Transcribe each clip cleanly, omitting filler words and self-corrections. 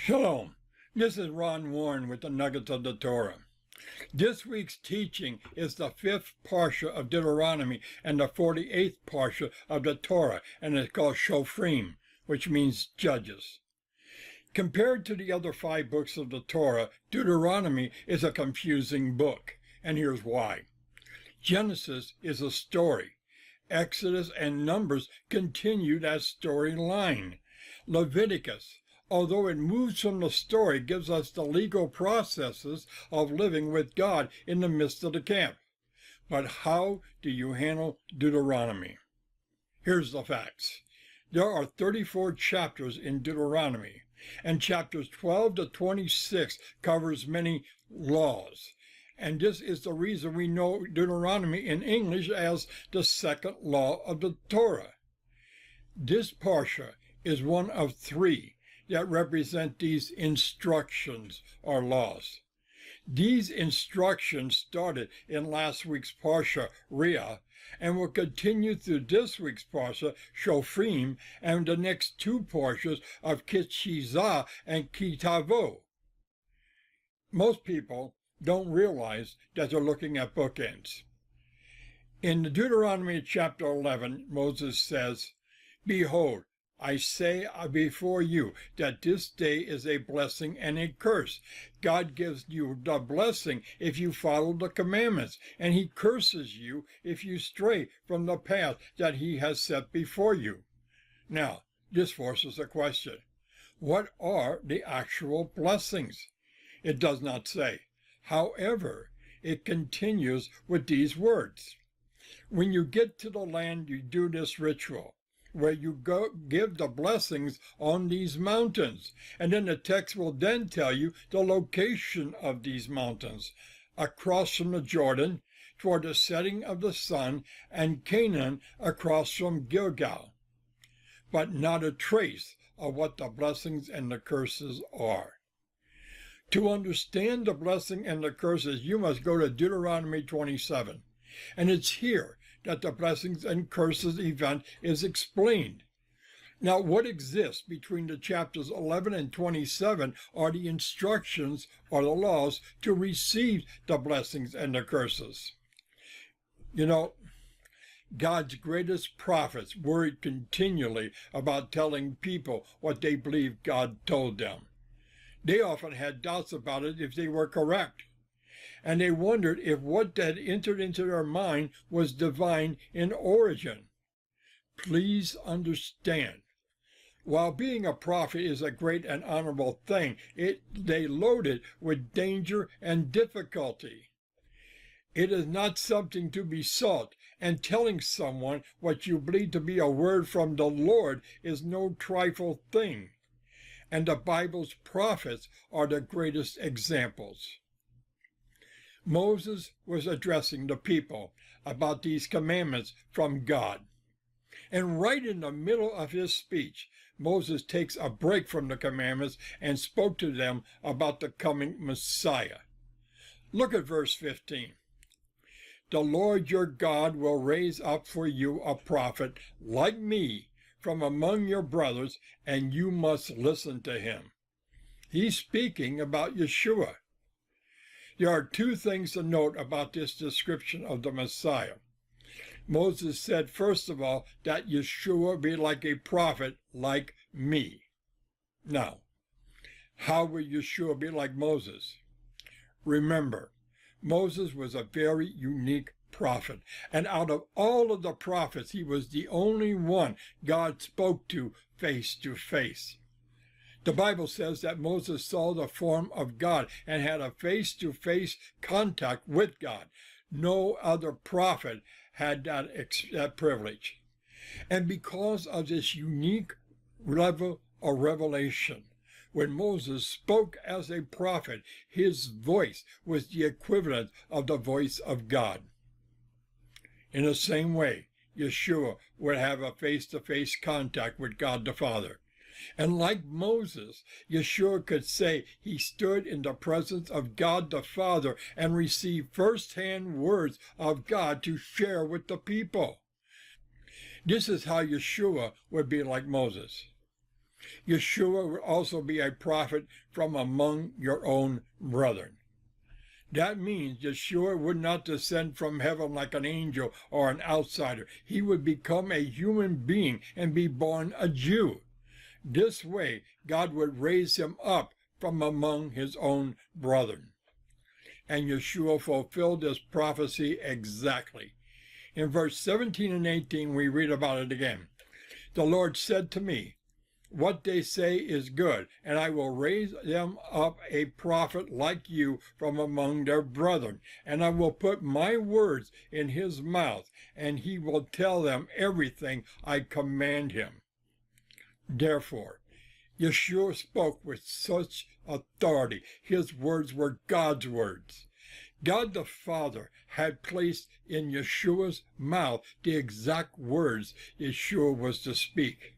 Shalom. This is Ron Warren with the Nuggets of the Torah. This week's teaching is the 5th parsha of Deuteronomy and the 48th parsha of the Torah, and it's called Shofrim, which means judges. Compared to the other 5 books of the Torah, Deuteronomy is a confusing book, and here's why. Genesis is a story. Exodus and Numbers continue that storyline. Leviticus, although it moves from the story, gives us the legal processes of living with God in the midst of the camp. But how do you handle Deuteronomy? Here's the facts. There are 34 chapters in Deuteronomy, and chapters 12 to 26 covers many laws. And this is the reason we know Deuteronomy in English as the second law of the Torah. This parsha is one of 3 that represent these instructions or laws. These instructions started in last week's parsha, Reah, and will continue through this week's parsha, Shofrim, and the next 2 parshas of 𝐋𝐈𝐊𝐄 and 𝐋𝐈𝐊𝐿. Most people don't realize that they're looking at bookends. In Deuteronomy chapter 11, Moses says, "Behold, I say before you that this day is a blessing and a curse. God gives you the blessing if you follow the commandments, and he curses you if you stray from the path that he has set before you." Now, this forces a question. What are the actual blessings? It does not say. However, it continues with these words. When you get to the land, you do this ritual, where you go give the blessings on these mountains. And then the text will then tell you the location of these mountains, across from the Jordan, toward the setting of the sun, and Canaan across from Gilgal. But not a trace of what the blessings and the curses are. To understand the blessing and the curses, you must go to Deuteronomy 27. And it's here that the blessings and curses event is explained. Now, what exists between the chapters 11 and 27 are the instructions or the laws to receive the blessings and the curses. You know, God's greatest prophets worried continually about telling people what they believed God told them. They often had doubts about it if they were correct. And they wondered if what had entered into their mind was divine in origin. Please understand, while being a prophet is a great and honorable thing, they load it with danger and difficulty. It is not something to be sought, and telling someone what you believe to be a word from the Lord is no trifle thing. And the Bible's prophets are the greatest examples. Moses was addressing the people about these commandments from God. And right in the middle of his speech, Moses takes a break from the commandments and spoke to them about the coming Messiah. Look at verse 15. "The Lord your God will raise up for you a prophet like me from among your brothers, and you must listen to him." He's speaking about Yeshua. There are 2 things to note about this description of the Messiah. Moses said, first of all, that Yeshua be like a prophet like me. Now, how will Yeshua be like Moses? Remember, Moses was a very unique prophet, and out of all of the prophets, he was the only one God spoke to face. The Bible says that Moses saw the form of God and had a face-to-face contact with God. No other prophet had that privilege. And because of this unique level of revelation, when Moses spoke as a prophet, his voice was the equivalent of the voice of God. In the same way, Yeshua would have a face-to-face contact with God the Father. And like Moses, Yeshua could say he stood in the presence of God the Father and received first-hand words of God to share with the people. This is how Yeshua would be like Moses. Yeshua would also be a prophet from among your own brethren. That means Yeshua would not descend from heaven like an angel or an outsider. He would become a human being and be born a Jew. This way, God would raise him up from among his own brethren. And Yeshua fulfilled this prophecy exactly. In verse 17 and 18, we read about it again. The Lord said to me, what they say is good, and I will raise them up a prophet like you from among their brethren, and I will put my words in his mouth, and he will tell them everything I command him. Therefore, Yeshua spoke with such authority. His words were God's words. God the Father had placed in Yeshua's mouth the exact words Yeshua was to speak.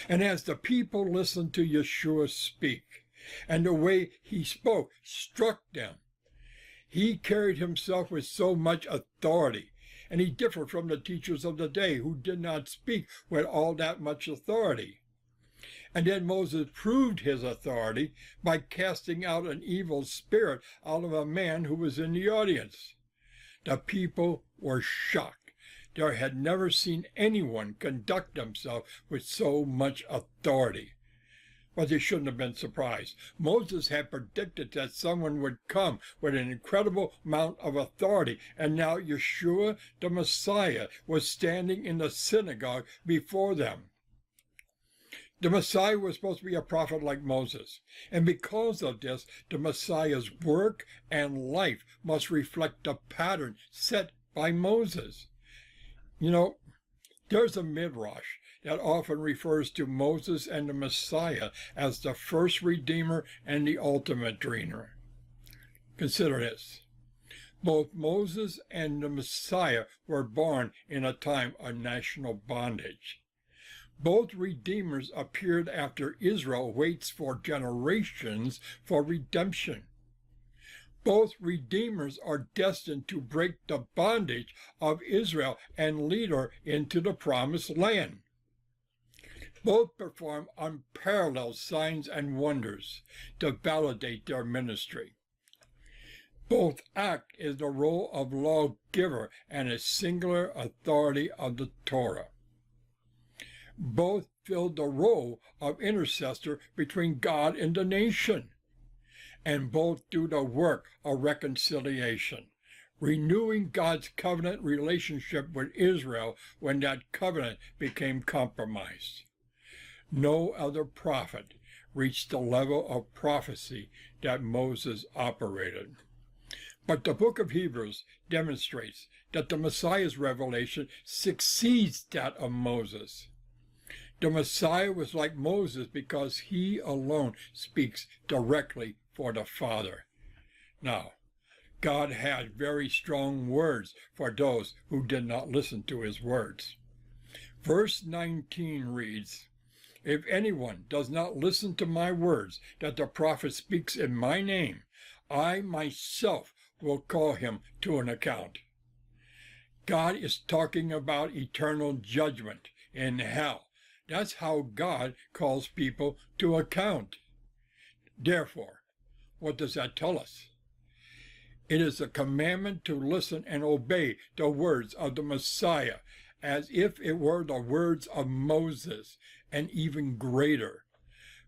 And as the people listened to Yeshua speak, and the way he spoke struck them, he carried himself with so much authority, and he differed from the teachers of the day who did not speak with all that much authority. And then Moses proved his authority by casting out an evil spirit out of a man who was in the audience. The people were shocked. They had never seen anyone conduct themselves with so much authority. But they shouldn't have been surprised. Moses had predicted that someone would come with an incredible amount of authority, and now Yeshua, the Messiah, was standing in the synagogue before them. The Messiah was supposed to be a prophet like Moses, and because of this, the Messiah's work and life must reflect the pattern set by Moses. You know, there's a midrash that often refers to Moses and the Messiah as the first Redeemer and the ultimate Redeemer. Consider this. Both Moses and the Messiah were born in a time of national bondage. Both Redeemers appeared after Israel waits for generations for redemption. Both Redeemers are destined to break the bondage of Israel and lead her into the promised land. Both perform unparalleled signs and wonders to validate their ministry. Both act as the role of lawgiver and a singular authority of the Torah. Both filled the role of intercessor between God and the nation. And both do the work of reconciliation, renewing God's covenant relationship with Israel when that covenant became compromised. No other prophet reached the level of prophecy that Moses operated. But the book of Hebrews demonstrates that the Messiah's revelation succeeds that of Moses. The Messiah was like Moses because he alone speaks directly for the Father. Now, God had very strong words for those who did not listen to his words. Verse 19 reads, if anyone does not listen to my words that the prophet speaks in my name, I myself will call him to an account. God is talking about eternal judgment in hell. That's how God calls people to account. Therefore, what does that tell us? It is a commandment to listen and obey the words of the Messiah as if it were the words of Moses, and even greater.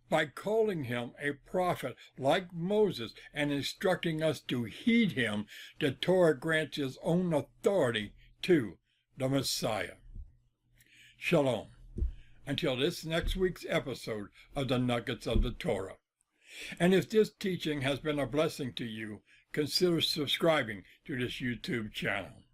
By calling him a prophet like Moses and instructing us to heed him, the Torah grants his own authority to the Messiah. Shalom. Until this next week's episode of the Nuggets of the Torah. And if this teaching has been a blessing to you, consider subscribing to this YouTube channel.